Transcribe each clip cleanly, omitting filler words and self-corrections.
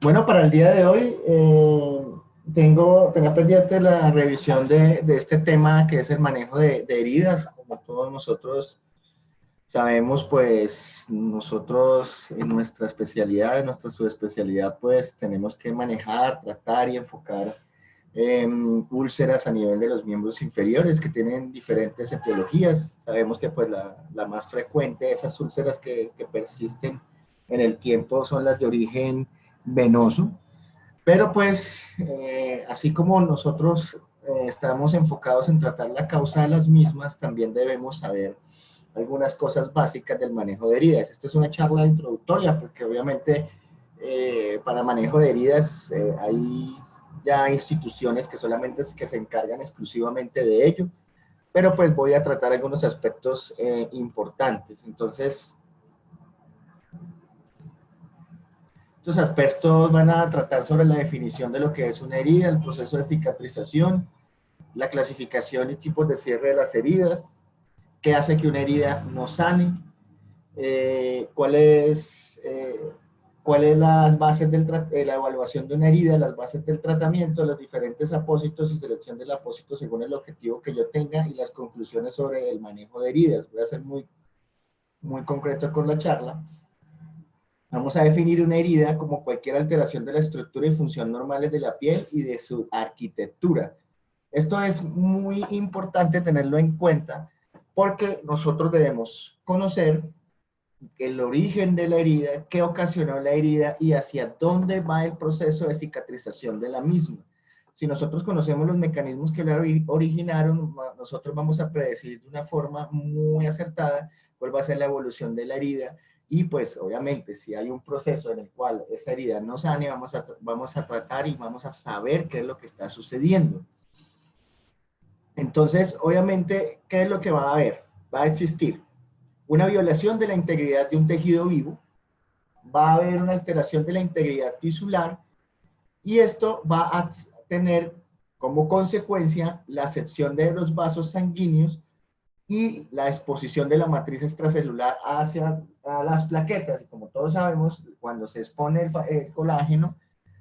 Bueno, para el día de hoy tenía pendiente la revisión de este tema que es el manejo de heridas. Como todos nosotros sabemos, pues nosotros en nuestra especialidad, en nuestra subespecialidad, pues tenemos que manejar, tratar y enfocar úlceras a nivel de los miembros inferiores que tienen diferentes etiologías. Sabemos que pues la más frecuente de esas úlceras que persisten en el tiempo son las de origen venoso, pero pues así como nosotros estamos enfocados en tratar la causa de las mismas, también debemos saber algunas cosas básicas del manejo de heridas. Esto es una charla introductoria porque obviamente para manejo de heridas hay ya instituciones que solamente que se encargan exclusivamente de ello, pero pues voy a tratar algunos aspectos importantes. Entonces, estos aspectos van a tratar sobre la definición de lo que es una herida, el proceso de cicatrización, la clasificación y tipos de cierre de las heridas, qué hace que una herida no sane, cuáles las bases de la evaluación de una herida, las bases del tratamiento, los diferentes apósitos y selección del apósito según el objetivo que yo tenga y las conclusiones sobre el manejo de heridas. Voy a ser muy concreto con la charla. Vamos a definir una herida como cualquier alteración de la estructura y función normales de la piel y de su arquitectura. Esto es muy importante tenerlo en cuenta porque nosotros debemos conocer el origen de la herida, qué ocasionó la herida y hacia dónde va el proceso de cicatrización de la misma. Si nosotros conocemos los mecanismos que la originaron, nosotros vamos a predecir de una forma muy acertada cuál va a ser la evolución de la herida y pues obviamente si hay un proceso en el cual esa herida no sane, vamos a tratar y vamos a saber qué es lo que está sucediendo. Entonces, obviamente, ¿qué es lo que va a haber? Va a existir una violación de la integridad de un tejido vivo, va a haber una alteración de la integridad tisular y esto va a tener como consecuencia la sección de los vasos sanguíneos y la exposición de la matriz extracelular hacia las plaquetas. Y como todos sabemos, cuando se expone el colágeno,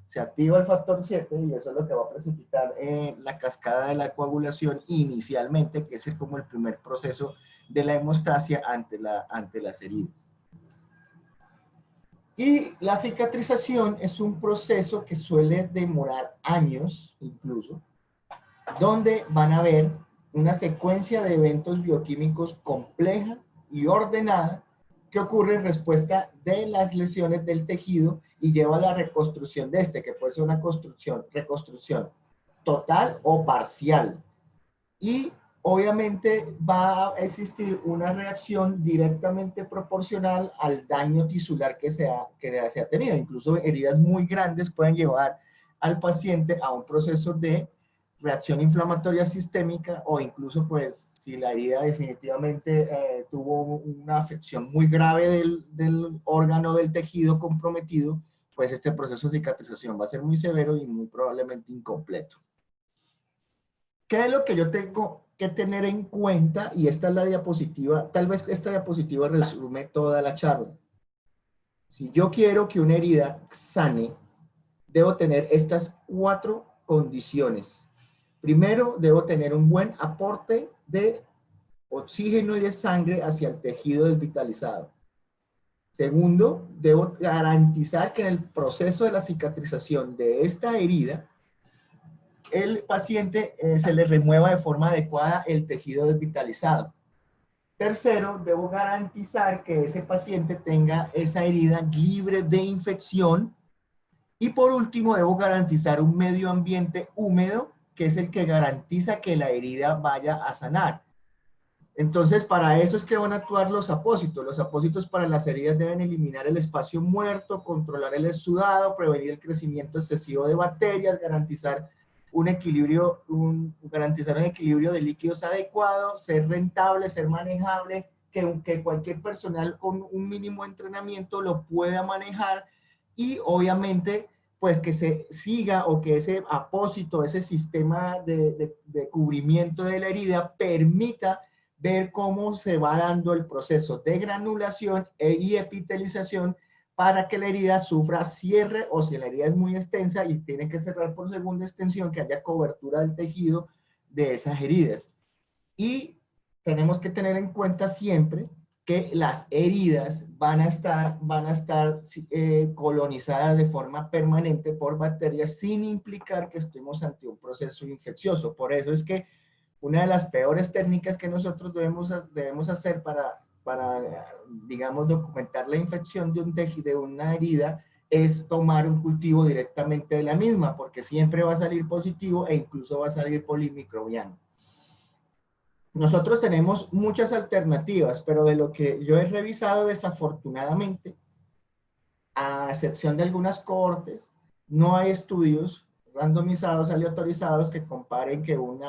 se activa el factor 7 y eso es lo que va a precipitar la cascada de la coagulación inicialmente, que es como el primer proceso de la hemostasia ante las heridas. Y la cicatrización es un proceso que suele demorar años incluso, donde van a haber una secuencia de eventos bioquímicos compleja y ordenada que ocurre en respuesta de las lesiones del tejido y lleva a la reconstrucción de este, que puede ser una reconstrucción total o parcial. Y obviamente va a existir una reacción directamente proporcional al daño tisular que se ha tenido. Incluso heridas muy grandes pueden llevar al paciente a un proceso de reacción inflamatoria sistémica o incluso pues si la herida definitivamente tuvo una afección muy grave del órgano del tejido comprometido, pues este proceso de cicatrización va a ser muy severo y muy probablemente incompleto. ¿Qué es lo que yo tengo que tener en cuenta? Y esta es la diapositiva, tal vez esta diapositiva resume toda la charla. Si yo quiero que una herida sane, debo tener estas 4 condiciones. Primero, debo tener un buen aporte de oxígeno y de sangre hacia el tejido desvitalizado. Segundo, debo garantizar que en el proceso de la cicatrización de esta herida, el paciente se le remueva de forma adecuada el tejido desvitalizado. Tercero, debo garantizar que ese paciente tenga esa herida libre de infección. Y por último, debo garantizar un medio ambiente húmedo, que es el que garantiza que la herida vaya a sanar. Entonces, para eso es que van a actuar los apósitos. Los apósitos para las heridas deben eliminar el espacio muerto, controlar el exudado, prevenir el crecimiento excesivo de bacterias, garantizar un equilibrio de líquidos adecuado, ser rentable, ser manejable, que cualquier personal con un mínimo entrenamiento lo pueda manejar y obviamente pues que se siga o que ese apósito, ese sistema de cubrimiento de la herida permita ver cómo se va dando el proceso de granulación y epitelización para que la herida sufra cierre, o si la herida es muy extensa y tiene que cerrar por segunda extensión, que haya cobertura del tejido de esas heridas. Y tenemos que tener en cuenta siempre que las heridas van a estar colonizadas de forma permanente por bacterias sin implicar que estemos ante un proceso infeccioso. Por eso es que una de las peores técnicas que nosotros debemos hacer para, digamos, documentar la infección de un tejido, de una herida, es tomar un cultivo directamente de la misma, porque siempre va a salir positivo e incluso va a salir polimicrobiano. Nosotros tenemos muchas alternativas, pero de lo que yo he revisado, desafortunadamente, a excepción de algunas cohortes, no hay estudios randomizados, aleatorizados, que comparen que un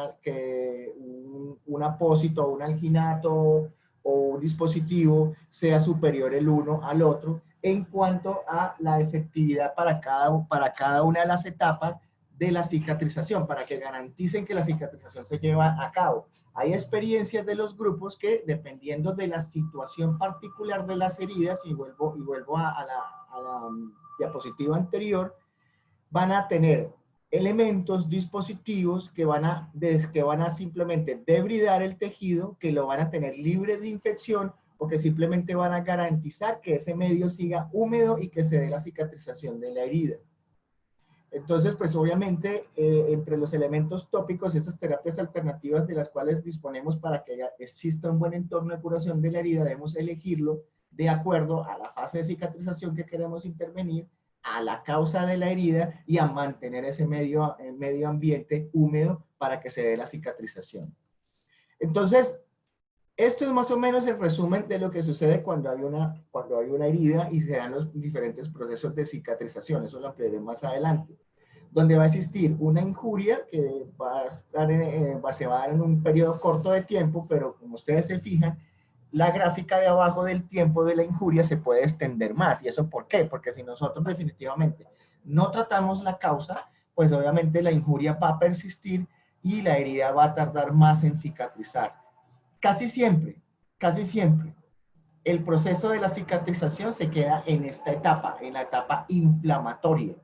apósito o un alginato o un dispositivo sea superior el uno al otro en cuanto a la efectividad para cada una de las etapas de la cicatrización, para que garanticen que la cicatrización se lleva a cabo. Hay experiencias de los grupos que, dependiendo de la situación particular de las heridas, y vuelvo a la diapositiva anterior, van a tener elementos, dispositivos que van a simplemente debridar el tejido, que lo van a tener libre de infección, o que simplemente van a garantizar que ese medio siga húmedo y que se dé la cicatrización de la herida. Entonces, pues obviamente, entre los elementos tópicos, esas terapias alternativas de las cuales disponemos para que exista un buen entorno de curación de la herida, debemos elegirlo de acuerdo a la fase de cicatrización que queremos intervenir, a la causa de la herida y a mantener ese medio ambiente húmedo para que se dé la cicatrización. Entonces, esto es más o menos el resumen de lo que sucede cuando hay una herida y se dan los diferentes procesos de cicatrización. Eso lo ampliaré más adelante. Donde va a existir una injuria que se va a dar en un periodo corto de tiempo, pero como ustedes se fijan, la gráfica de abajo del tiempo de la injuria se puede extender más. ¿Y eso por qué? Porque si nosotros definitivamente no tratamos la causa, pues obviamente la injuria va a persistir y la herida va a tardar más en cicatrizar. Casi siempre, el proceso de la cicatrización se queda en esta etapa, en la etapa inflamatoria.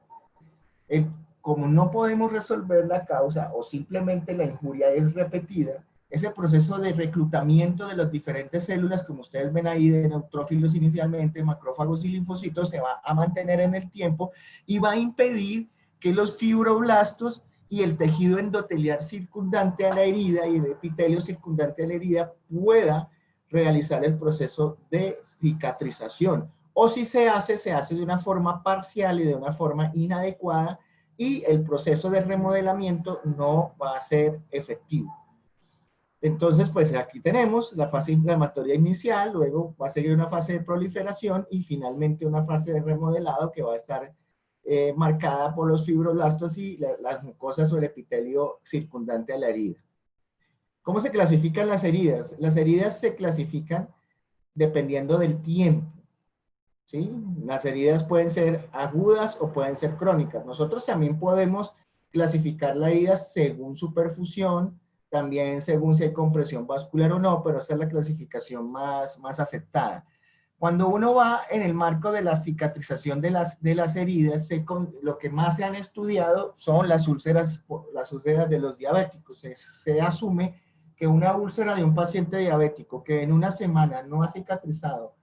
Como no podemos resolver la causa o simplemente la injuria es repetida, ese proceso de reclutamiento de las diferentes células, como ustedes ven ahí, de neutrófilos inicialmente, macrófagos y linfocitos, se va a mantener en el tiempo y va a impedir que los fibroblastos y el tejido endotelial circundante a la herida y el epitelio circundante a la herida pueda realizar el proceso de cicatrización. O si se hace de una forma parcial y de una forma inadecuada, y el proceso de remodelamiento no va a ser efectivo. Entonces, pues aquí tenemos la fase inflamatoria inicial, luego va a seguir una fase de proliferación y finalmente una fase de remodelado que va a estar marcada por los fibroblastos y las mucosas o el epitelio circundante a la herida. ¿Cómo se clasifican las heridas? Las heridas se clasifican dependiendo del tiempo, ¿sí? Las heridas pueden ser agudas o pueden ser crónicas. Nosotros también podemos clasificar la herida según su perfusión, también según si hay compresión vascular o no, pero esta es la clasificación más aceptada. Cuando uno va en el marco de la cicatrización de las heridas, lo que más se han estudiado son las úlceras de los diabéticos. Se asume que una úlcera de un paciente diabético que en una semana no ha cicatrizado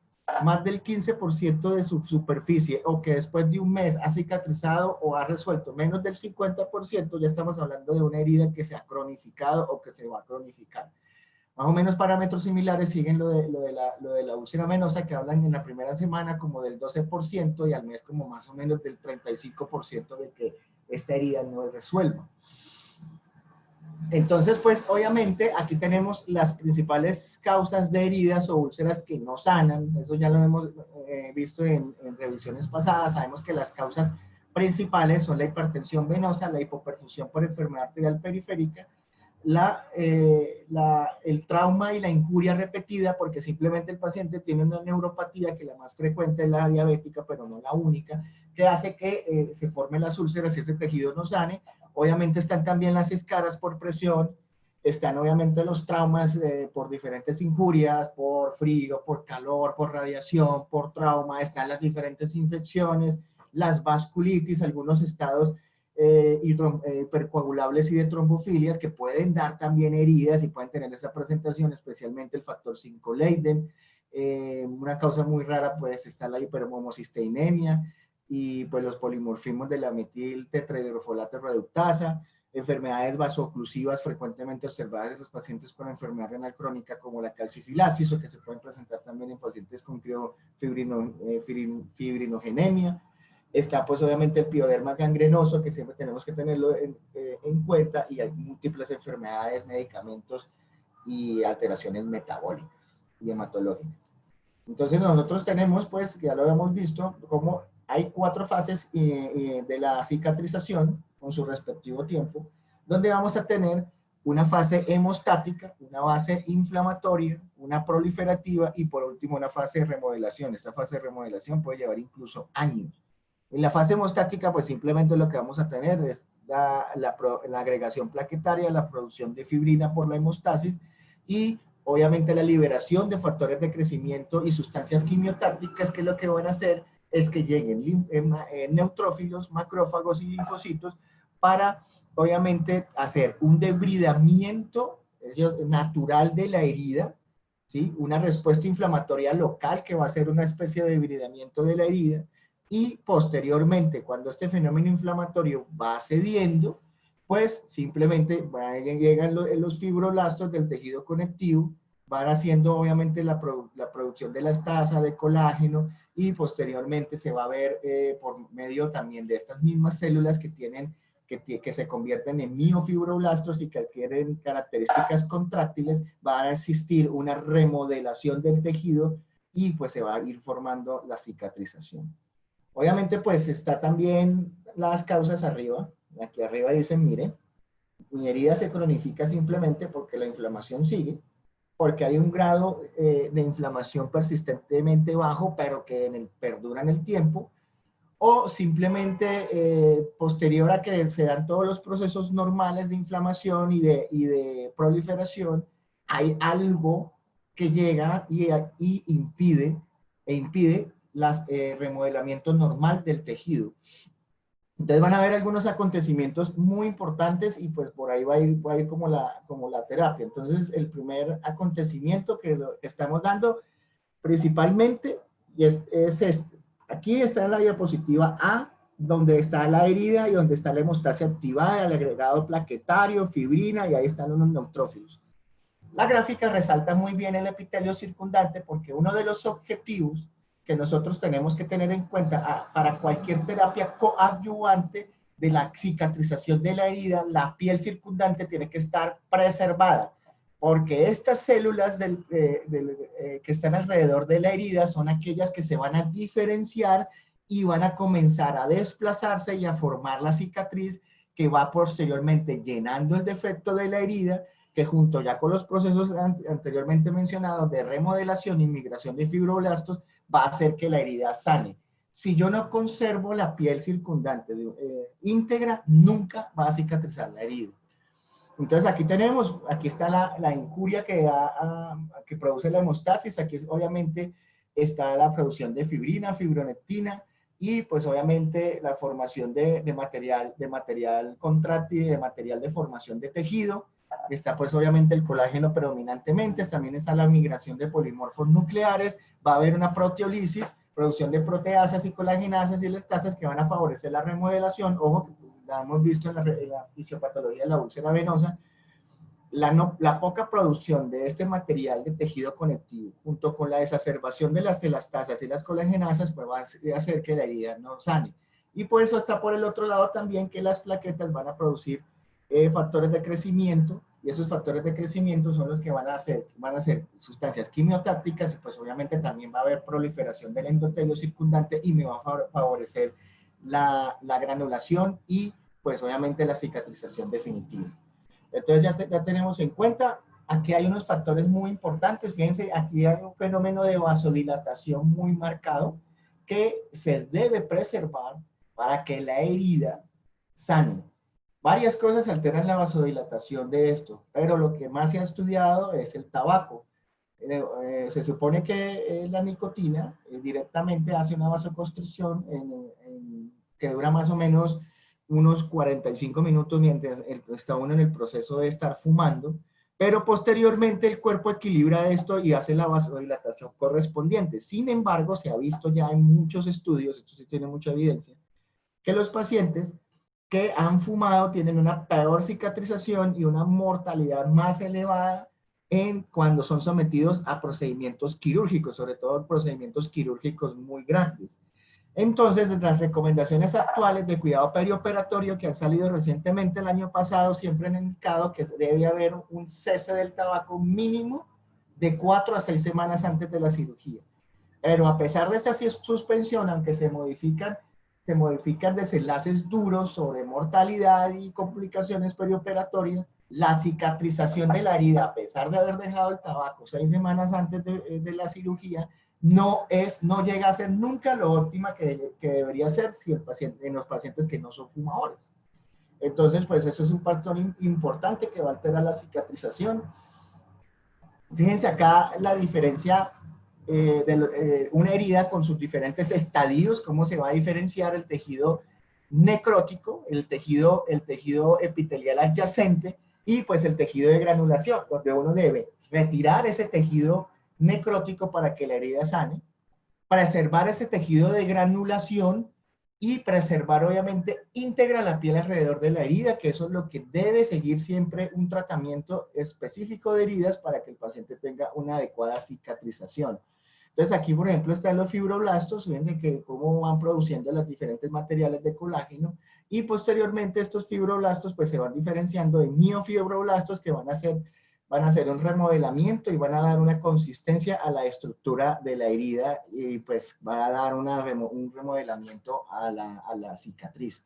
más del 15% de su superficie, o que después de un mes ha cicatrizado o ha resuelto menos del 50%, ya estamos hablando de una herida que se ha cronificado o que se va a cronificar. Más o menos parámetros similares siguen lo de la úlcera venosa, que hablan en la primera semana como del 12% y al mes como más o menos del 35% de que esta herida no resuelva. Entonces, pues obviamente aquí tenemos las principales causas de heridas o úlceras que no sanan. Eso ya lo hemos visto en revisiones pasadas. Sabemos que las causas principales son la hipertensión venosa, la hipoperfusión por enfermedad arterial periférica, el trauma y la injuria repetida, porque simplemente el paciente tiene una neuropatía, que la más frecuente es la diabética, pero no la única, que hace que se formen las úlceras y ese tejido no sane. Obviamente están también las escaras por presión, Están obviamente los traumas por diferentes injurias, por frío, por calor, por radiación, por trauma. Están las diferentes infecciones, las vasculitis, algunos estados hipercoagulables y de trombofilias que pueden dar también heridas y pueden tener esa presentación, especialmente el factor 5 Leiden. Una causa muy rara pues está la hiperhomocisteinemia y pues los polimorfismos de la metil tetrahidrofolato reductasa, enfermedades vasoclusivas frecuentemente observadas en los pacientes con enfermedad renal crónica como la calcifilasis o que se pueden presentar también en pacientes con fibrinogenemia. Está pues obviamente el pioderma gangrenoso que siempre tenemos que tenerlo en cuenta y hay múltiples enfermedades, medicamentos y alteraciones metabólicas y hematológicas. Entonces nosotros tenemos pues, ya lo habíamos visto, como hay 4 fases de la cicatrización con su respectivo tiempo, donde vamos a tener una fase hemostática, una fase inflamatoria, una proliferativa y por último una fase de remodelación. Esta fase de remodelación puede llevar incluso años. En la fase hemostática pues simplemente lo que vamos a tener es la agregación plaquetaria, la producción de fibrina por la hemostasis y obviamente la liberación de factores de crecimiento y sustancias quimiotácticas que lo que van a hacer es que lleguen neutrófilos, macrófagos y linfocitos para, obviamente, hacer un debridamiento natural de la herida, ¿sí? Una respuesta inflamatoria local que va a ser una especie de debridamiento de la herida y posteriormente, cuando este fenómeno inflamatorio va cediendo, pues simplemente llegan los fibroblastos del tejido conectivo, van haciendo obviamente la producción de la estasa, de colágeno, y posteriormente se va a ver por medio también de estas mismas células que tienen, que se convierten en miofibroblastos y que adquieren características contráctiles, va a existir una remodelación del tejido y pues se va a ir formando la cicatrización. Obviamente pues está también las causas arriba. Aquí arriba dicen, mire, mi herida se cronifica simplemente porque la inflamación sigue, porque hay un grado de inflamación persistentemente bajo, pero que perdura en el tiempo, o simplemente posterior a que se dan todos los procesos normales de inflamación y de proliferación, hay algo que llega y impide el remodelamiento normal del tejido. Entonces van a haber algunos acontecimientos muy importantes y pues por ahí va a ir como la terapia. Entonces el primer acontecimiento que estamos dando principalmente es este. Aquí está en la diapositiva A, donde está la herida y donde está la hemostasia activada, el agregado plaquetario, fibrina y ahí están unos neutrófilos. La gráfica resalta muy bien el epitelio circundante porque uno de los objetivos que nosotros tenemos que tener en cuenta para cualquier terapia coadyuvante de la cicatrización de la herida, la piel circundante tiene que estar preservada, porque estas células que están alrededor de la herida son aquellas que se van a diferenciar y van a comenzar a desplazarse y a formar la cicatriz que va posteriormente llenando el defecto de la herida, que junto ya con los procesos anteriormente mencionados de remodelación y migración de fibroblastos, va a hacer que la herida sane. Si yo no conservo la piel circundante íntegra, nunca va a cicatrizar la herida. Entonces aquí está la injuria que produce la hemostasis, aquí obviamente está la producción de fibrina, fibronectina, y pues obviamente la formación de material contráctil, de material de formación de tejido. Está pues obviamente el colágeno predominantemente, también está la migración de polimorfos nucleares, va a haber una proteólisis, producción de proteasas y colagenasas y elastasas que van a favorecer la remodelación. Ojo, la hemos visto en la fisiopatología de la úlcera venosa. La poca producción de este material de tejido conectivo, junto con la exacerbación de las elastasas y las colagenasas, pues va a hacer que la herida no sane. Y por eso está por el otro lado también que las plaquetas van a producir factores de crecimiento, y esos factores de crecimiento son los que van a hacer sustancias quimiotácticas, y pues obviamente también va a haber proliferación del endotelio circundante y me va a favorecer la granulación y pues obviamente la cicatrización definitiva. Entonces ya tenemos en cuenta, aquí hay unos factores muy importantes, fíjense, aquí hay un fenómeno de vasodilatación muy marcado que se debe preservar para que la herida sane. Varias cosas alteran la vasodilatación de esto, pero lo que más se ha estudiado es el tabaco. Se supone que la nicotina directamente hace una vasoconstricción que dura más o menos unos 45 minutos mientras está uno en el proceso de estar fumando, pero posteriormente el cuerpo equilibra esto y hace la vasodilatación correspondiente. Sin embargo, se ha visto ya en muchos estudios, esto sí tiene mucha evidencia, que los pacientes que han fumado tienen una peor cicatrización y una mortalidad más elevada cuando son sometidos a procedimientos quirúrgicos, sobre todo procedimientos quirúrgicos muy grandes. Entonces, las recomendaciones actuales de cuidado perioperatorio que han salido recientemente el año pasado siempre han indicado que debe haber un cese del tabaco mínimo de 4 a 6 semanas antes de la cirugía. Pero a pesar de esta suspensión, aunque se modifican desenlaces duros sobre mortalidad y complicaciones perioperatorias, la cicatrización de la herida, a pesar de haber dejado el tabaco 6 semanas antes de la cirugía, no llega a ser nunca lo óptima que debería ser si en los pacientes que no son fumadores. Entonces, pues eso es un factor importante que va a alterar la cicatrización. Fíjense acá la diferencia de una herida con sus diferentes estadios, cómo se va a diferenciar el tejido necrótico, el tejido epitelial adyacente y pues el tejido de granulación, donde uno debe retirar ese tejido necrótico para que la herida sane, preservar ese tejido de granulación y preservar obviamente íntegra la piel alrededor de la herida, que eso es lo que debe seguir siempre un tratamiento específico de heridas para que el paciente tenga una adecuada cicatrización. Entonces aquí, por ejemplo, están los fibroblastos, fíjense que cómo van produciendo los diferentes materiales de colágeno, y posteriormente estos fibroblastos pues se van diferenciando de miofibroblastos que van a hacer un remodelamiento y van a dar una consistencia a la estructura de la herida y pues va a dar un remodelamiento a la cicatriz.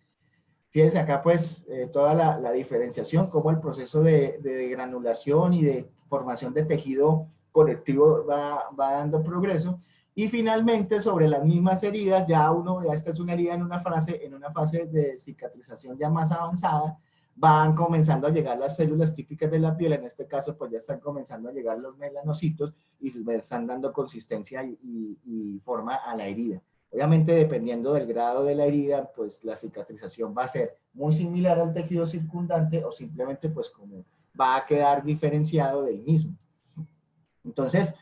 Fíjense acá pues toda la diferenciación, cómo el proceso de granulación y de formación de tejido conectivo va dando progreso. Y finalmente sobre las mismas heridas, ya esta es una herida en una fase de cicatrización ya más avanzada, van comenzando a llegar las células típicas de la piel, en este caso pues ya están comenzando a llegar los melanocitos y están dando consistencia y forma a la herida. Obviamente dependiendo del grado de la herida, pues la cicatrización va a ser muy similar al tejido circundante o simplemente pues como va a quedar diferenciado del mismo. Entonces,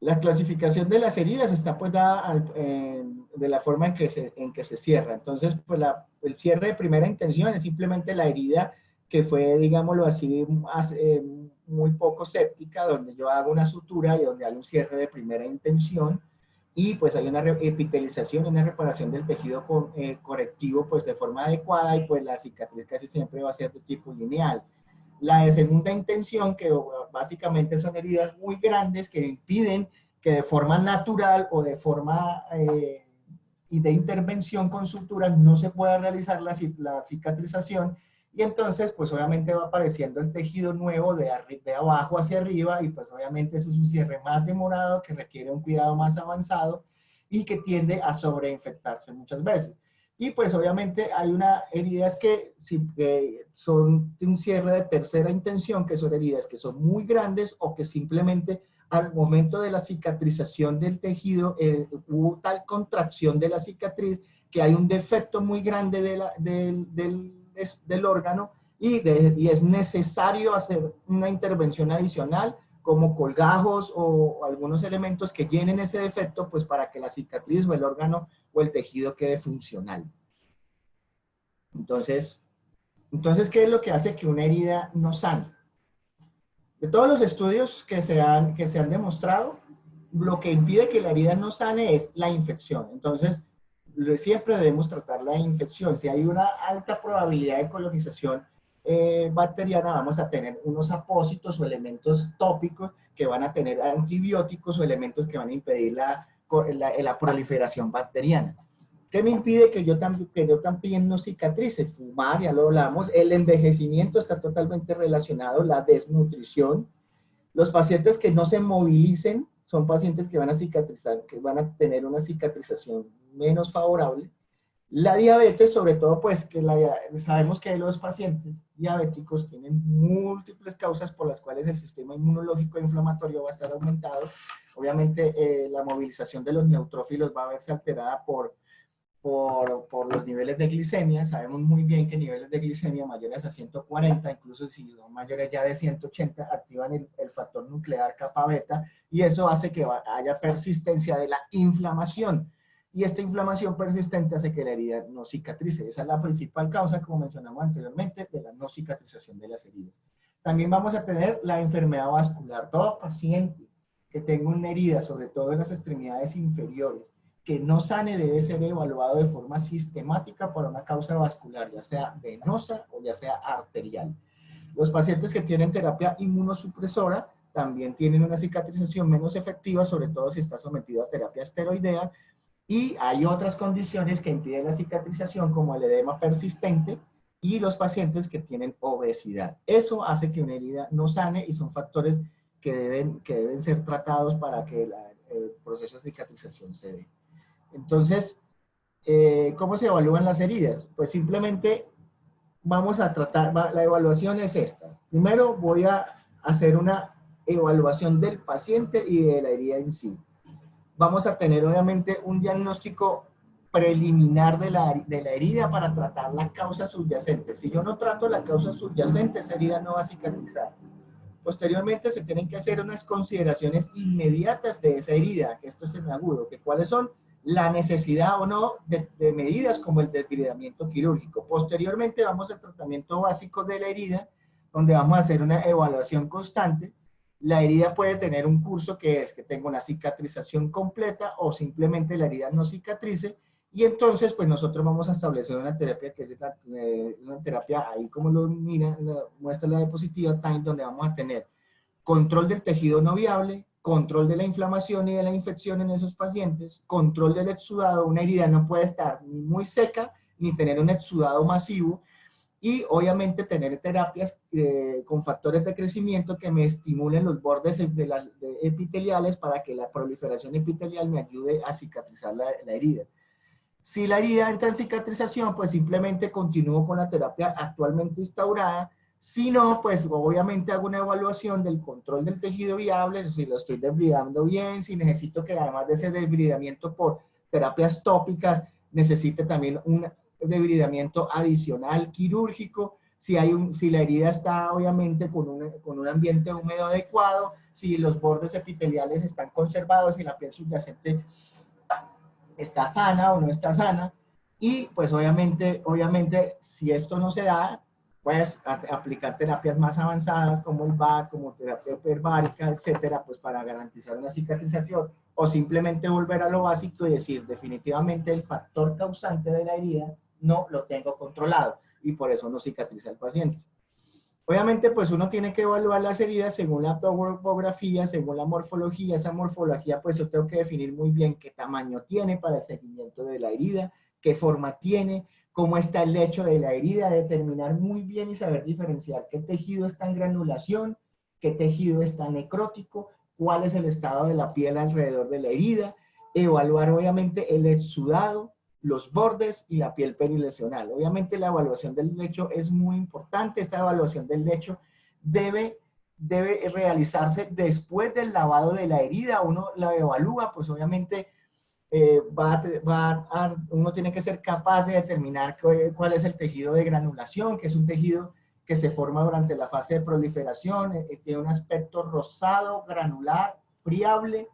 la clasificación de las heridas está pues dada de la forma en que se cierra. Entonces, pues el cierre de primera intención es simplemente la herida que fue, digámoslo así, muy poco séptica, donde yo hago una sutura y donde hay un cierre de primera intención y pues hay una epitelización, una reparación del tejido correctivo pues de forma adecuada y pues la cicatriz casi siempre va a ser de tipo lineal. La segunda intención, que básicamente son heridas muy grandes que impiden que de forma natural o de forma y de intervención con suturas no se pueda realizar la cicatrización y entonces pues obviamente va apareciendo el tejido nuevo de abajo hacia arriba y pues obviamente eso es un cierre más demorado que requiere un cuidado más avanzado y que tiende a sobreinfectarse muchas veces. Y pues obviamente hay heridas que son de un cierre de tercera intención, que son heridas que son muy grandes o que simplemente al momento de la cicatrización del tejido hubo tal contracción de la cicatriz que hay un defecto muy grande del órgano y es necesario hacer una intervención adicional como colgajos o algunos elementos que llenen ese defecto pues para que la cicatriz o el órgano o el tejido quede funcional. Entonces, ¿qué es lo que hace que una herida no sane? De todos los estudios que se han demostrado, lo que impide que la herida no sane es la infección. Entonces, siempre debemos tratar la infección. Si hay una alta probabilidad de colonización bacteriana, vamos a tener unos apósitos o elementos tópicos que van a tener antibióticos o elementos que van a impedir la proliferación bacteriana. ¿Qué me impide que yo también no cicatrice? Fumar, ya lo hablamos. El envejecimiento está totalmente relacionado, la desnutrición. Los pacientes que no se movilicen son pacientes que van a cicatrizar, que van a tener una cicatrización menos favorable. La diabetes, sobre todo, pues que sabemos que los pacientes diabéticos tienen múltiples causas por las cuales el sistema inmunológico e inflamatorio va a estar aumentado. Obviamente, la movilización de los neutrófilos va a verse alterada por los niveles de glicemia. Sabemos muy bien que niveles de glicemia mayores a 140, incluso si son mayores ya de 180, activan el factor nuclear kappa beta, y eso hace que haya persistencia de la inflamación. Y esta inflamación persistente hace que la herida no cicatrice. Esa es la principal causa, como mencionamos anteriormente, de la no cicatrización de las heridas. También vamos a tener la enfermedad vascular. Todo paciente que tenga una herida, sobre todo en las extremidades inferiores, que no sane, debe ser evaluado de forma sistemática por una causa vascular, ya sea venosa o ya sea arterial. Los pacientes que tienen terapia inmunosupresora también tienen una cicatrización menos efectiva, sobre todo si está sometido a terapia esteroidea, y hay otras condiciones que impiden la cicatrización, como el edema persistente y los pacientes que tienen obesidad. Eso hace que una herida no sane y son factores que deben ser tratados para que el proceso de cicatrización se dé. Entonces, ¿cómo se evalúan las heridas? Pues simplemente vamos a tratar, la evaluación es esta. Primero voy a hacer una evaluación del paciente y de la herida en sí. Vamos a tener obviamente un diagnóstico preliminar de la herida para tratar la causa subyacente. Si yo no trato la causa subyacente, esa herida no va a cicatrizar. Posteriormente se tienen que hacer unas consideraciones inmediatas de esa herida, que esto es en agudo, que cuáles son la necesidad o no de medidas como el desbridamiento quirúrgico. Posteriormente vamos al tratamiento básico de la herida, donde vamos a hacer una evaluación constante. La herida puede tener un curso que es que tenga una cicatrización completa o simplemente la herida no cicatrice, y entonces pues nosotros vamos a establecer una terapia que es una terapia ahí como lo mira, muestra la diapositiva, time, donde vamos a tener control del tejido no viable, control de la inflamación y de la infección en esos pacientes, control del exudado. Una herida no puede estar ni muy seca ni tener un exudado masivo, y obviamente tener terapias con factores de crecimiento que me estimulen los bordes epiteliales para que la proliferación epitelial me ayude a cicatrizar la herida. Si la herida entra en cicatrización, pues simplemente continúo con la terapia actualmente instaurada. Si no, pues obviamente hago una evaluación del control del tejido viable, si lo estoy desbridando bien, si necesito que además de ese desbridamiento por terapias tópicas, necesite también un debridamiento adicional quirúrgico, si la herida está obviamente con un ambiente húmedo adecuado, si los bordes epiteliales están conservados, si la piel subyacente está sana o no está sana. Y pues obviamente si esto no se da, pues aplicar terapias más avanzadas como el VAC, como terapia hiperbárica, etcétera, pues para garantizar una cicatrización, o simplemente volver a lo básico y decir definitivamente el factor causante de la herida no lo tengo controlado y por eso no cicatriza el paciente. Obviamente, pues uno tiene que evaluar las heridas según la topografía, según la morfología. Esa morfología, pues yo tengo que definir muy bien qué tamaño tiene para el seguimiento de la herida, qué forma tiene, cómo está el lecho de la herida, determinar muy bien y saber diferenciar qué tejido está en granulación, qué tejido está necrótico, cuál es el estado de la piel alrededor de la herida, evaluar obviamente el exudado, los bordes y la piel perilesional. Obviamente la evaluación del lecho es muy importante. Esta evaluación del lecho debe realizarse después del lavado de la herida. Uno la evalúa, pues obviamente uno tiene que ser capaz de determinar cuál es el tejido de granulación, que es un tejido que se forma durante la fase de proliferación, tiene un aspecto rosado, granular, friable.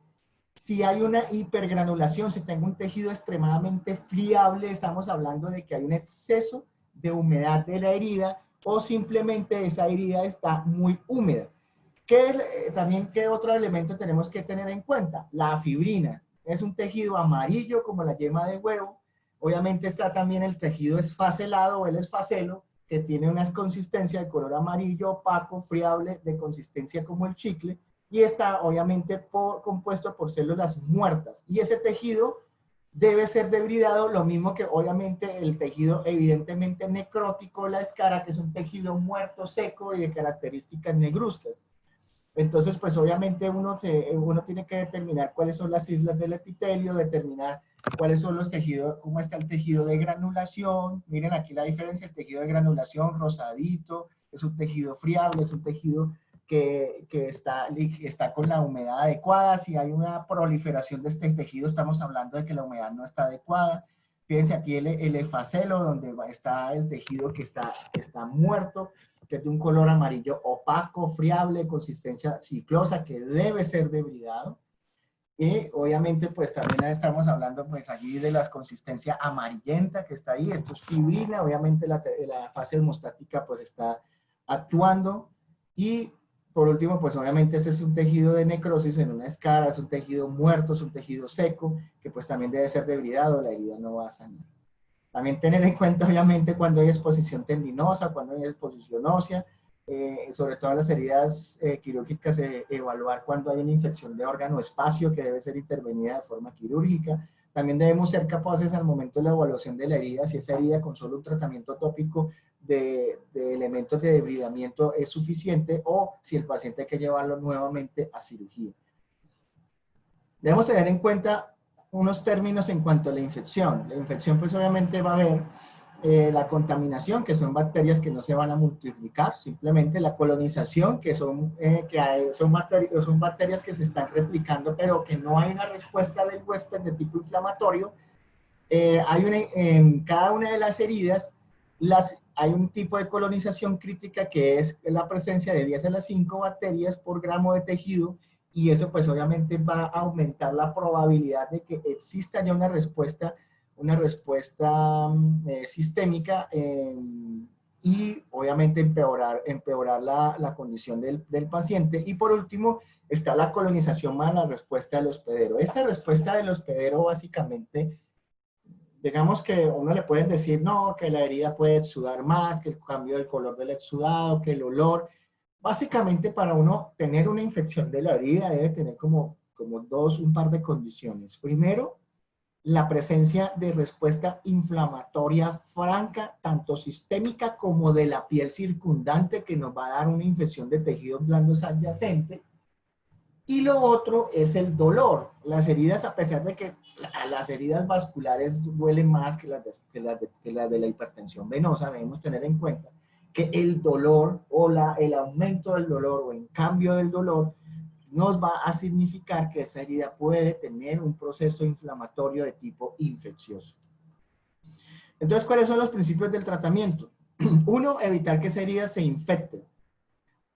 Si hay una hipergranulación, si tengo un tejido extremadamente friable, estamos hablando de que hay un exceso de humedad de la herida, o simplemente esa herida está muy húmeda. También, ¿qué otro elemento tenemos que tener en cuenta? La fibrina. Es un tejido amarillo como la yema de huevo. Obviamente está también el tejido esfacelado o el esfacelo, que tiene una consistencia de color amarillo, opaco, friable, de consistencia como el chicle, y está obviamente compuesto por células muertas. Y ese tejido debe ser debridado, lo mismo que obviamente el tejido evidentemente necrótico, la escara, que es un tejido muerto, seco y de características negruzcas. Entonces, pues obviamente uno tiene que determinar cuáles son las islas del epitelio, determinar cuáles son los tejidos, cómo está el tejido de granulación. Miren aquí la diferencia, el tejido de granulación rosadito, es un tejido friable, es un tejido que está con la humedad adecuada. Si hay una proliferación de este tejido, estamos hablando de que la humedad no está adecuada. Fíjense aquí el efacelo, donde está el tejido que está muerto, que es de un color amarillo opaco, friable, consistencia ciclosa, que debe ser debridado. Y obviamente pues también estamos hablando pues allí de la consistencia amarillenta que está ahí. Esto es fibrina, obviamente la fase hemostática pues está actuando. Y por último pues obviamente este es un tejido de necrosis en una escara, es un tejido muerto, es un tejido seco, que pues también debe ser debridado, la herida no va a sanar. También tener en cuenta, obviamente, cuando hay exposición tendinosa, cuando hay exposición ósea, sobre todo en las heridas quirúrgicas, evaluar cuando hay una infección de órgano-espacio que debe ser intervenida de forma quirúrgica. También debemos ser capaces al momento de la evaluación de la herida, si esa herida con solo un tratamiento tópico de elementos de debridamiento es suficiente o si el paciente hay que llevarlo nuevamente a cirugía. Debemos tener en cuenta unos términos en cuanto a la infección. La infección pues obviamente va a haber la contaminación, que son bacterias que no se van a multiplicar, simplemente la colonización, que son bacterias que se están replicando, pero que no hay una respuesta del huésped de tipo inflamatorio. En cada una de las heridas hay un tipo de colonización crítica que es la presencia de 10 a la 5 bacterias por gramo de tejido, y eso pues obviamente va a aumentar la probabilidad de que exista ya una respuesta sistémica y obviamente empeorar la condición del paciente. Y por último está la colonización más la respuesta del hospedero. Esta respuesta del hospedero básicamente, digamos que uno le pueden decir, no, que la herida puede exudar más, que el cambio del color del exudado, que el olor. Básicamente para uno tener una infección de la herida debe tener como un par de condiciones. Primero, la presencia de respuesta inflamatoria franca, tanto sistémica como de la piel circundante, que nos va a dar una infección de tejidos blandos adyacentes. Y lo otro es el dolor. Las heridas, a pesar de que las heridas vasculares duelen más que las de la hipertensión venosa, debemos tener en cuenta que el dolor o el aumento del dolor o en cambio del dolor nos va a significar que esa herida puede tener un proceso inflamatorio de tipo infeccioso. Entonces, ¿cuáles son los principios del tratamiento? Uno, evitar que esa herida se infecte.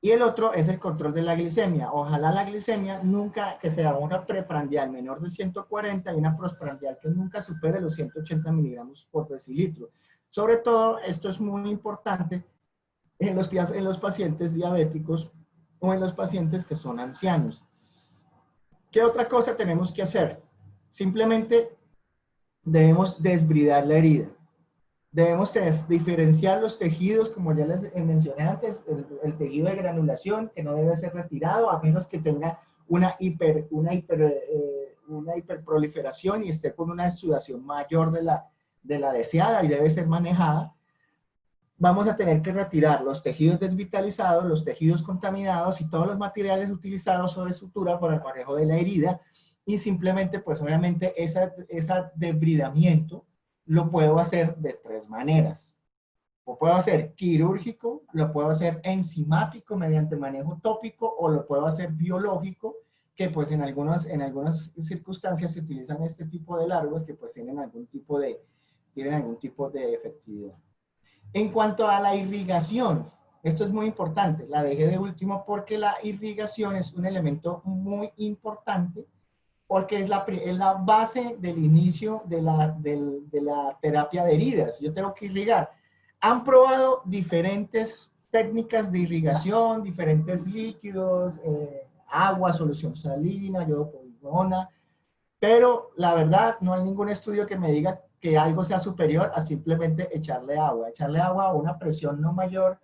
Y el otro es el control de la glicemia. Ojalá la glicemia nunca, que sea una preprandial menor de 140 y una postprandial que nunca supere los 180 miligramos por decilitro. Sobre todo, esto es muy importante en los pacientes diabéticos o en los pacientes que son ancianos. ¿Qué otra cosa tenemos que hacer? Simplemente debemos desbridar la herida. Debemos diferenciar los tejidos, como ya les mencioné antes, el tejido de granulación, que no debe ser retirado, a menos que tenga una hiperproliferación y esté con una exudación mayor de la deseada y debe ser manejada. Vamos a tener que retirar los tejidos desvitalizados, los tejidos contaminados y todos los materiales utilizados o de sutura para el manejo de la herida, y simplemente, pues obviamente, ese debridamiento lo puedo hacer de tres maneras. Lo puedo hacer quirúrgico, lo puedo hacer enzimático mediante manejo tópico, o lo puedo hacer biológico, que pues en algunas circunstancias se utilizan este tipo de largos que pues tienen algún tipo de efectividad. En cuanto a la irrigación, esto es muy importante, la dejé de último porque la irrigación es un elemento muy importante, porque es la base del inicio de la terapia de heridas. Yo tengo que irrigar. Han probado diferentes técnicas de irrigación, diferentes líquidos, agua, solución salina, yodopovidona, pero la verdad no hay ningún estudio que me diga que algo sea superior a simplemente echarle agua. Echarle agua a una presión no mayor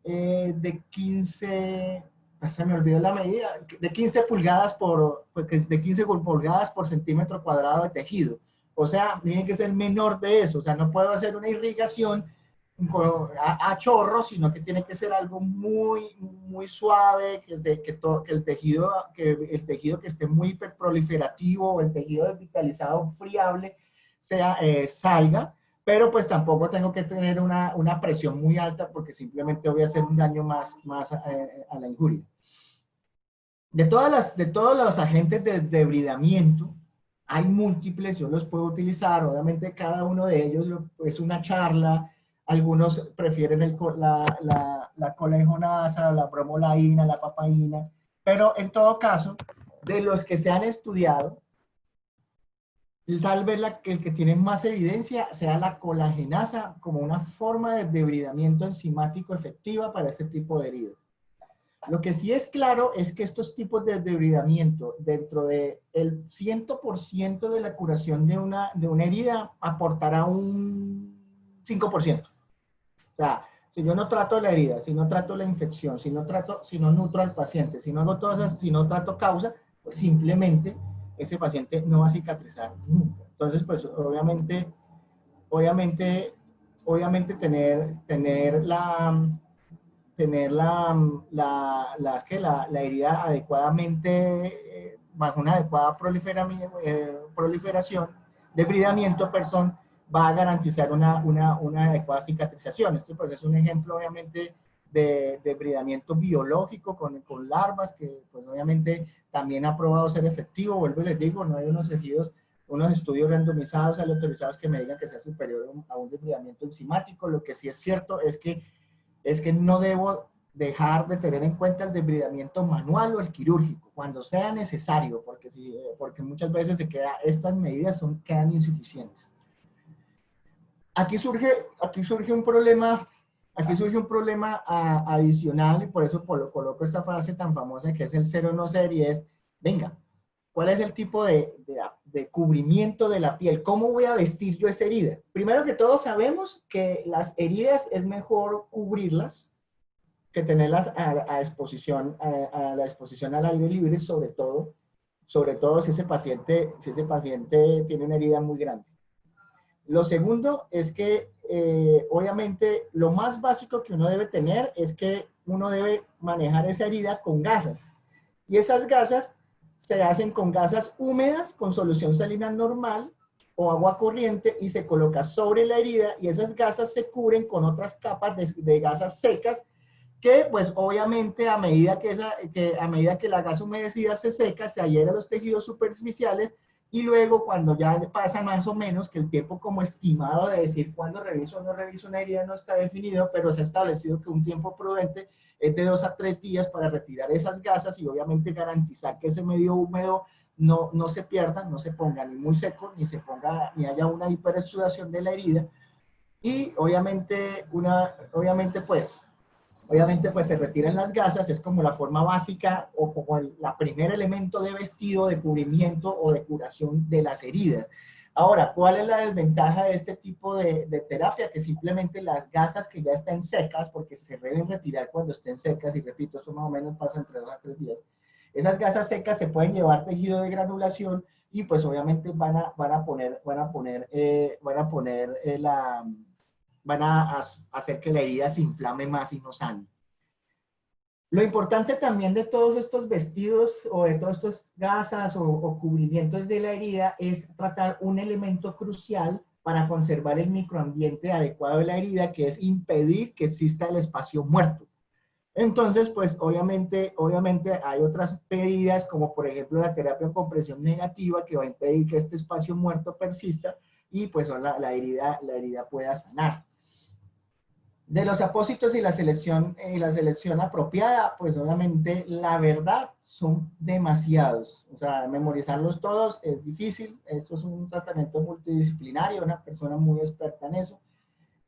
de 15, se me olvidó la medida, de 15 pulgadas por centímetro cuadrado de tejido. O sea, tiene que ser menor de eso. O sea, no puedo hacer una irrigación a chorro, sino que tiene que ser algo muy, muy suave, que el tejido que esté muy hiperproliferativo o el tejido desvitalizado friable salga, pero pues tampoco tengo que tener una presión muy alta porque simplemente voy a hacer un daño más a la injuria. De todos los agentes de debridamiento, hay múltiples, yo los puedo utilizar, obviamente cada uno de ellos es una charla, algunos prefieren la colejonasa, la bromelaína, la papaína, pero en todo caso, de los que se han estudiado, tal vez el que tiene más evidencia sea la colagenasa como una forma de debridamiento enzimático efectiva para este tipo de heridas. Lo que sí es claro es que estos tipos de debridamiento, dentro del 100% de la curación de una herida, aportará un 5%. O sea, si yo no trato la herida, si no trato la infección, si no nutro al paciente, si no hago todas esas, si no trato causa, pues simplemente ese paciente no va a cicatrizar nunca. Entonces, pues obviamente tener la herida adecuadamente, bajo una adecuada proliferación, debridamiento, va a garantizar una adecuada cicatrización. Este pues, es un ejemplo, obviamente, de debridamiento biológico con larvas, que pues obviamente también ha probado ser efectivo. Vuelvo y les digo, no hay unos estudios randomizados, aleatorizados que me digan que sea superior a un debridamiento enzimático. Lo que sí es cierto es que no debo dejar de tener en cuenta el debridamiento manual o el quirúrgico, cuando sea necesario, porque muchas veces estas medidas quedan insuficientes. Aquí surge un problema adicional, y por eso coloco esta frase tan famosa que es el ser o no ser, y es, venga, ¿cuál es el tipo de cubrimiento de la piel? ¿Cómo voy a vestir yo esa herida? Primero que todo, sabemos que las heridas es mejor cubrirlas que tenerlas a la exposición al aire libre, sobre todo si ese paciente tiene una herida muy grande. Lo segundo es que, obviamente, lo más básico que uno debe tener es que uno debe manejar esa herida con gasas. Y esas gasas se hacen con gasas húmedas, con solución salina normal o agua corriente, y se coloca sobre la herida, y esas gasas se cubren con otras capas de gasas secas, que pues obviamente a medida que la gasa humedecida se seca, se adhiere a los tejidos superficiales, y luego cuando ya pasa más o menos, que el tiempo como estimado de decir cuándo reviso o no reviso una herida no está definido, pero se ha establecido que un tiempo prudente es de 2 a 3 días para retirar esas gasas, y obviamente garantizar que ese medio húmedo no se pierda, no se ponga ni muy seco, ni haya una hiperexudación de la herida. Y obviamente pues se retiran las gasas, es como la forma básica o como el primer elemento de vestido, de cubrimiento o de curación de las heridas. Ahora, ¿cuál es la desventaja de este tipo de terapia? Que simplemente las gasas que ya estén secas, porque se deben retirar cuando estén secas, y repito, eso más o menos pasa entre 2 a 3 días. Esas gasas secas se pueden llevar tejido de granulación, y pues obviamente van a hacer que la herida se inflame más y no sane. Lo importante también de todos estos vestidos o de todos estos gasas o cubrimientos de la herida es tratar un elemento crucial para conservar el microambiente adecuado de la herida, que es impedir que exista el espacio muerto. Entonces, pues obviamente hay otras medidas, como por ejemplo la terapia con presión negativa, que va a impedir que este espacio muerto persista y pues la herida pueda sanar. De los apósitos y la selección apropiada, pues obviamente la verdad son demasiados. O sea, memorizarlos todos es difícil. Esto es un tratamiento multidisciplinario, una persona muy experta en eso.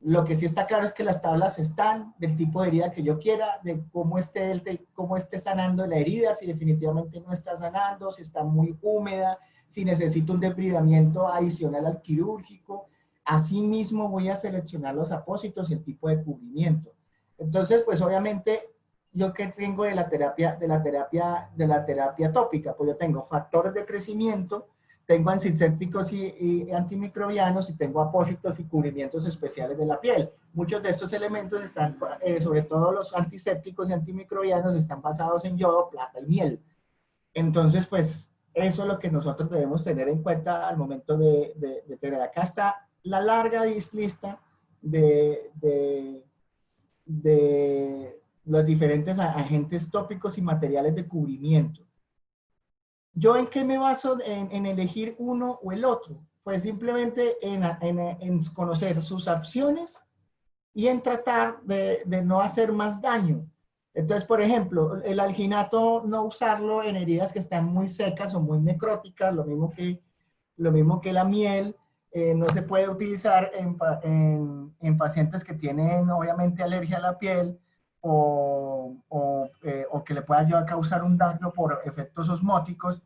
Lo que sí está claro es que las tablas están del tipo de herida que yo quiera, de cómo esté sanando la herida, si definitivamente no está sanando, si está muy húmeda, si necesito un debridamiento adicional al quirúrgico. Asimismo voy a seleccionar los apósitos y el tipo de cubrimiento. Entonces, pues obviamente, ¿yo qué tengo de la terapia tópica? Pues yo tengo factores de crecimiento, tengo antisépticos y antimicrobianos, y tengo apósitos y cubrimientos especiales de la piel. Muchos de estos elementos están, sobre todo los antisépticos y antimicrobianos, están basados en yodo, plata y miel. Entonces, pues, eso es lo que nosotros debemos tener en cuenta al momento de tener. Acá está la larga lista de los diferentes agentes tópicos y materiales de cubrimiento. ¿Yo en qué me baso en elegir uno o el otro? Pues simplemente en conocer sus opciones y en tratar de no hacer más daño. Entonces, por ejemplo, el alginato, no usarlo en heridas que están muy secas o muy necróticas, lo mismo que la miel. No se puede utilizar en pacientes que tienen obviamente alergia a la piel o que le pueda llegar a causar un daño por efectos osmóticos.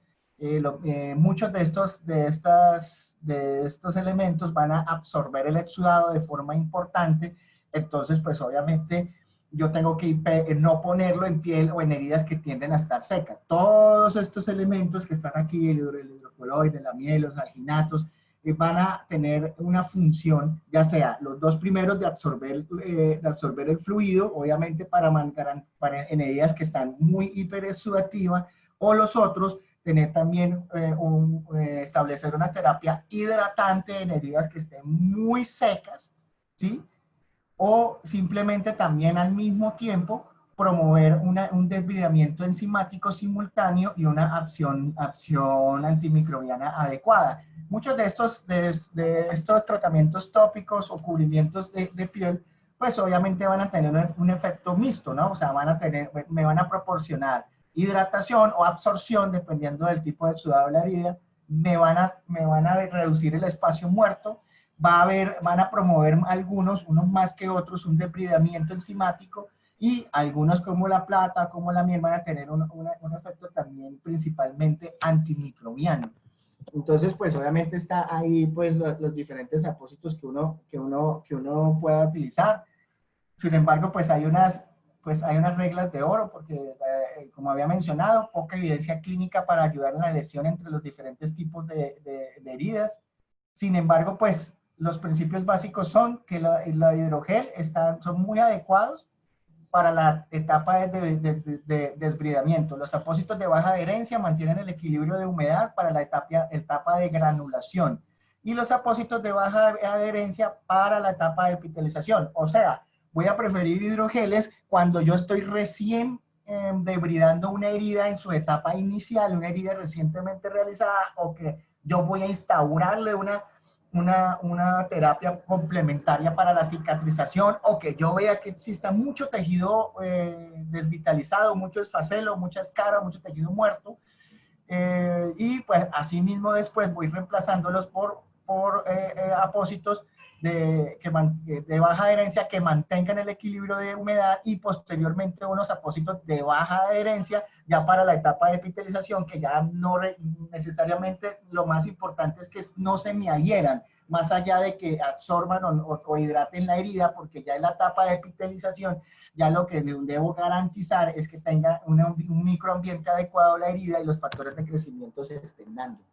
Muchos de estos elementos van a absorber el exudado de forma importante. Entonces, pues obviamente yo tengo que no ponerlo en piel o en heridas que tienden a estar secas. Todos estos elementos que están aquí, el hidrocoloide, la miel, los alginatos, van a tener una función, ya sea los dos primeros de absorber el fluido, obviamente para en heridas que están muy hiperexudativas, o los otros tener también establecer una terapia hidratante en heridas que estén muy secas, ¿sí? O simplemente también al mismo tiempo promover un desbridamiento enzimático simultáneo y una acción antimicrobiana adecuada. Muchos de estos tratamientos tópicos o cubrimientos de piel, pues obviamente van a tener un efecto mixto, ¿no? O sea, me van a proporcionar hidratación o absorción, dependiendo del tipo de exudado de la herida, me van a reducir el espacio muerto, van a promover unos más que otros, un depredamiento enzimático, y algunos como la plata, como la miel, van a tener un efecto también principalmente antimicrobiano. Entonces, pues obviamente está ahí pues los diferentes apósitos que uno pueda utilizar. Sin embargo, pues hay unas reglas de oro, porque como había mencionado, poca evidencia clínica para ayudar en la elección entre los diferentes tipos de heridas. Sin embargo, pues los principios básicos son que la hidrogel son muy adecuados para la etapa de desbridamiento. Los apósitos de baja adherencia mantienen el equilibrio de humedad para la etapa de granulación, y los apósitos de baja adherencia para la etapa de epitelización. O sea, voy a preferir hidrogeles cuando yo estoy recién debridando una herida en su etapa inicial, una herida recientemente realizada, o que yo voy a instaurarle una terapia complementaria para la cicatrización, o que yo vea que exista mucho tejido desvitalizado, mucho esfacelo, mucha escara, mucho tejido muerto, y pues así mismo después voy reemplazándolos por apósitos de baja adherencia que mantengan el equilibrio de humedad, y posteriormente unos apósitos de baja adherencia ya para la etapa de epitelización, que ya no necesariamente, lo más importante es que no se me adhieran, más allá de que absorban o hidraten la herida, porque ya en la etapa de epitelización ya lo que debo garantizar es que tenga un microambiente adecuado a la herida y los factores de crecimiento se estén dando.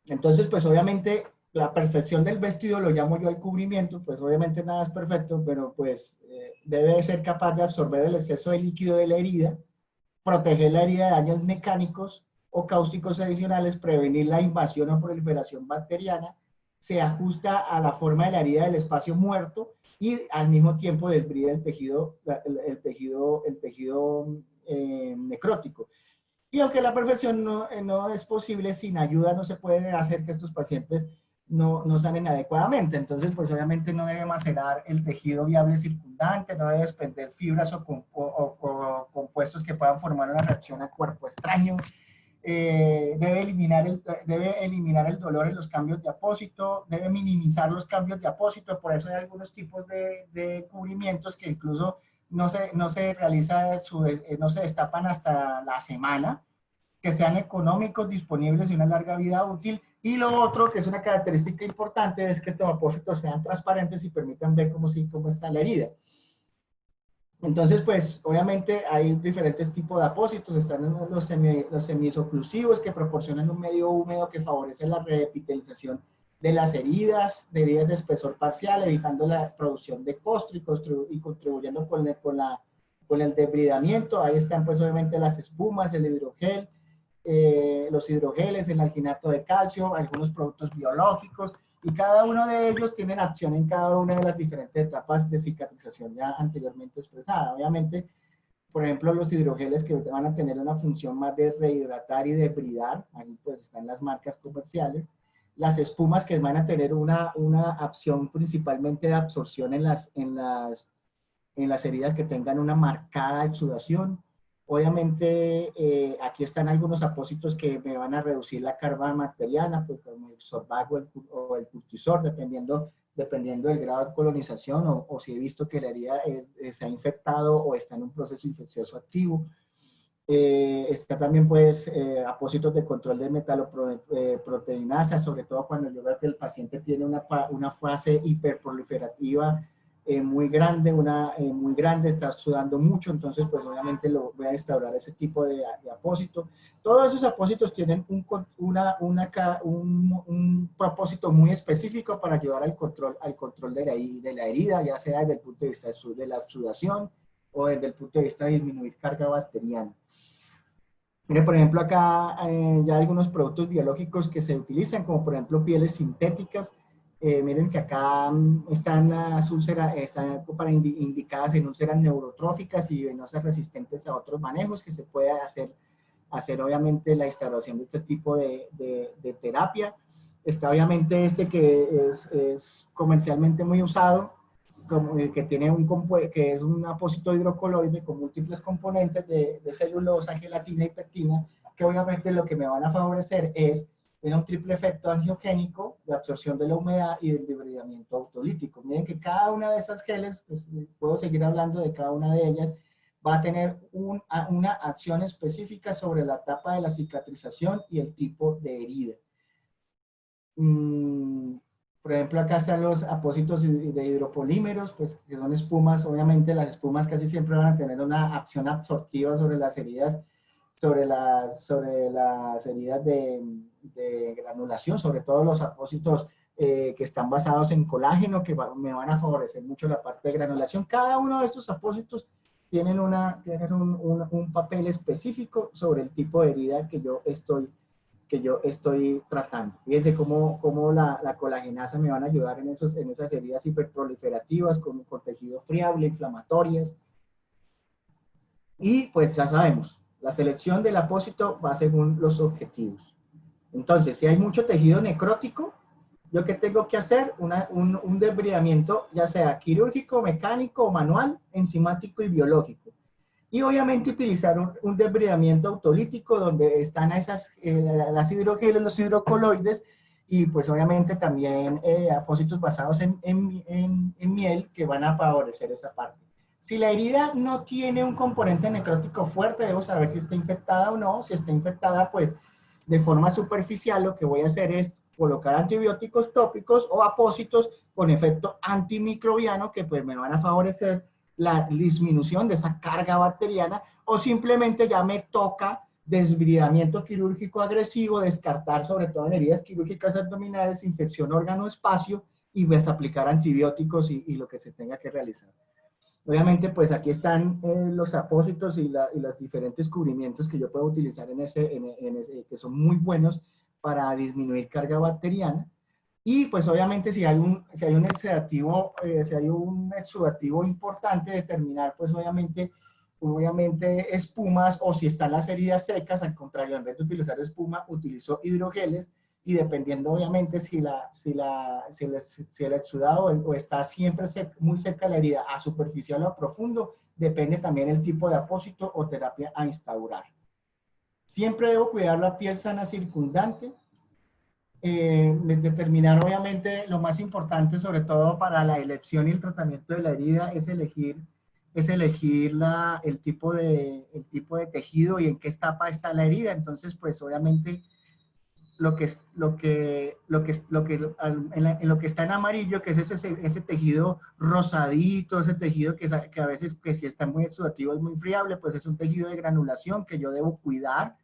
Entonces, pues obviamente la perfección del vestido lo llamo yo el cubrimiento, pues obviamente nada es perfecto, pero pues debe ser capaz de absorber el exceso de líquido de la herida, proteger la herida de daños mecánicos o cáusticos adicionales, prevenir la invasión o proliferación bacteriana, se ajusta a la forma de la herida del espacio muerto, y al mismo tiempo desbrida el tejido necrótico. Y aunque la perfección no es posible, sin ayuda no se puede hacer que estos pacientes no sanen adecuadamente. Entonces, pues obviamente no debe macerar el tejido viable circundante, no debe desprender fibras o compuestos que puedan formar una reacción a cuerpo extraño. Debe eliminar el dolor en los cambios de apósito, debe minimizar los cambios de apósito. Por eso hay algunos tipos de cubrimientos que incluso no se destapan hasta la semana, que sean económicos, disponibles y una larga vida útil. Y lo otro, que es una característica importante, es que estos apósitos sean transparentes y permitan ver cómo está la herida. Entonces, pues, obviamente hay diferentes tipos de apósitos. Están los semisoclusivos, que proporcionan un medio húmedo que favorece la reepitelización de las heridas de espesor parcial, evitando la producción de costro y contribuyendo con el debridamiento. Ahí están, pues, obviamente las espumas, el hidrogel, los hidrogeles, el alginato de calcio, algunos productos biológicos, y cada uno de ellos tienen acción en cada una de las diferentes etapas de cicatrización ya anteriormente expresada. Obviamente, por ejemplo, los hidrogeles que van a tener una función más de rehidratar y debridar, ahí pues están las marcas comerciales. Las espumas que van a tener una acción principalmente de absorción en las heridas que tengan una marcada exudación. Obviamente, aquí están algunos apósitos que me van a reducir la carga bacteriana, pues como el Sorbac o el Curtisor, dependiendo del grado de colonización o si he visto que la herida se ha infectado o está en un proceso infeccioso activo. Está también, pues, apósitos de control de metaloproteinasa, sobre todo cuando yo veo que el paciente tiene una fase hiperproliferativa muy grande, muy grande, está sudando mucho, entonces pues obviamente lo voy a instaurar ese tipo de apósito. Todos esos apósitos tienen un propósito muy específico para ayudar al control de la herida, ya sea desde el punto de vista de la sudación o desde el punto de vista de disminuir carga bacteriana. Mire, por ejemplo, acá ya hay algunos productos biológicos que se utilizan, como por ejemplo pieles sintéticas. Miren que acá están las úlceras, están indicadas en úlceras neurotróficas y venosas resistentes a otros manejos que se puede hacer obviamente la instauración de este tipo de terapia. Está obviamente este que es comercialmente muy usado, que tiene que es un apósito hidrocoloide con múltiples componentes de celulosa, gelatina y pectina, que obviamente lo que me van a favorecer es tener un triple efecto angiogénico, de absorción de la humedad y del debridamiento autolítico. Miren que cada una de esas geles, pues puedo seguir hablando de cada una de ellas, va a tener una acción específica sobre la etapa de la cicatrización y el tipo de herida. Por ejemplo, acá están los apósitos de hidropolímeros, pues que son espumas. Obviamente las espumas casi siempre van a tener una acción absortiva sobre las heridas, sobre las heridas de granulación, sobre todo los apósitos que están basados en colágeno, que me van a favorecer mucho la parte de granulación. Cada uno de estos apósitos tienen un papel específico sobre el tipo de herida que yo estoy tratando. Fíjense cómo la colagenasa me van a ayudar en esas heridas hiperproliferativas con tejido friable, inflamatorias. Y pues ya sabemos, la selección del apósito va según los objetivos. Entonces, si hay mucho tejido necrótico, ¿yo qué tengo que hacer? Un debridamiento, ya sea quirúrgico, mecánico o manual, enzimático y biológico. Y obviamente utilizar un debridamiento autolítico donde están las hidrogeles, los hidrocoloides, y pues obviamente también apósitos basados en miel que van a favorecer esa parte. Si la herida no tiene un componente necrótico fuerte, debo saber si está infectada o no. Si está infectada, pues de forma superficial lo que voy a hacer es colocar antibióticos tópicos o apósitos con efecto antimicrobiano que pues me van a favorecer la disminución de esa carga bacteriana, o simplemente ya me toca desbridamiento quirúrgico agresivo, descartar sobre todo en heridas quirúrgicas abdominales, infección órgano-espacio, y pues aplicar antibióticos y lo que se tenga que realizar. Obviamente, pues aquí están los apósitos y los diferentes cubrimientos que yo puedo utilizar que son muy buenos para disminuir carga bacteriana. Y pues obviamente si hay un exudativo, importante, determinar pues obviamente espumas, o si están las heridas secas, al contrario, en vez de utilizar espuma, utilizo hidrogeles, y dependiendo obviamente si el exudado o está siempre muy cerca de la herida, a superficial o a profundo, depende también el tipo de apósito o terapia a instaurar. Siempre debo cuidar la piel sana circundante. Determinar obviamente lo más importante, sobre todo para la elección y el tratamiento de la herida, es elegir el tipo de tejido y en qué etapa está la herida. Entonces, pues obviamente en lo que está en amarillo, que es ese tejido rosadito, ese tejido que a veces, que si está muy exudativo es muy friable, pues es un tejido de granulación que yo debo cuidar,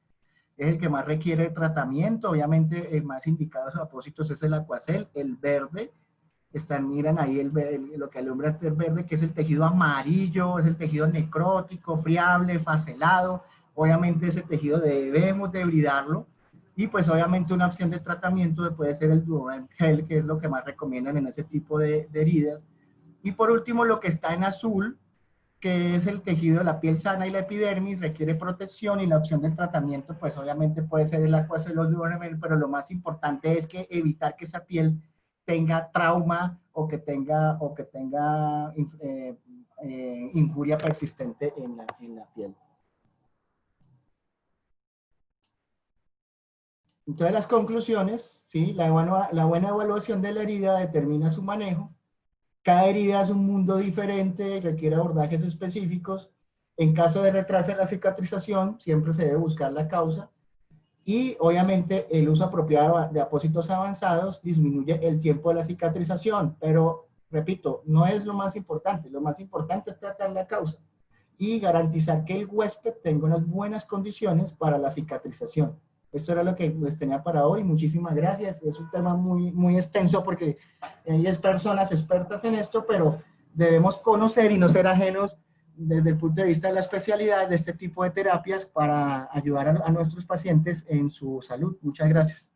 es el que más requiere tratamiento. Obviamente el más indicado a sus propósitos es el Aquacel. El verde, miran ahí lo que alumbra el verde, que es el tejido amarillo, es el tejido necrótico, friable, faselado. Obviamente ese tejido debemos de bridarlo, y pues obviamente una opción de tratamiento puede ser el Duoderm Gel, que es lo que más recomiendan en ese tipo de heridas. Y por último, lo que está en azul, que es el tejido de la piel sana y la epidermis, requiere protección, y la opción del tratamiento pues obviamente puede ser el Aquacel o el Duoderm Gel, pero lo más importante es que evitar que esa piel tenga trauma o que tenga injuria persistente en la piel. Entonces las conclusiones, ¿sí? La buena evaluación de la herida determina su manejo. Cada herida es un mundo diferente y requiere abordajes específicos. En caso de retraso en la cicatrización, siempre se debe buscar la causa. Y obviamente el uso apropiado de apósitos avanzados disminuye el tiempo de la cicatrización, pero repito, no es lo más importante es tratar la causa y garantizar que el huésped tenga unas buenas condiciones para la cicatrización. Esto era lo que les tenía para hoy. Muchísimas gracias. Es un tema muy, muy extenso porque hay personas expertas en esto, pero debemos conocer y no ser ajenos desde el punto de vista de la especialidad de este tipo de terapias para ayudar a nuestros pacientes en su salud. Muchas gracias.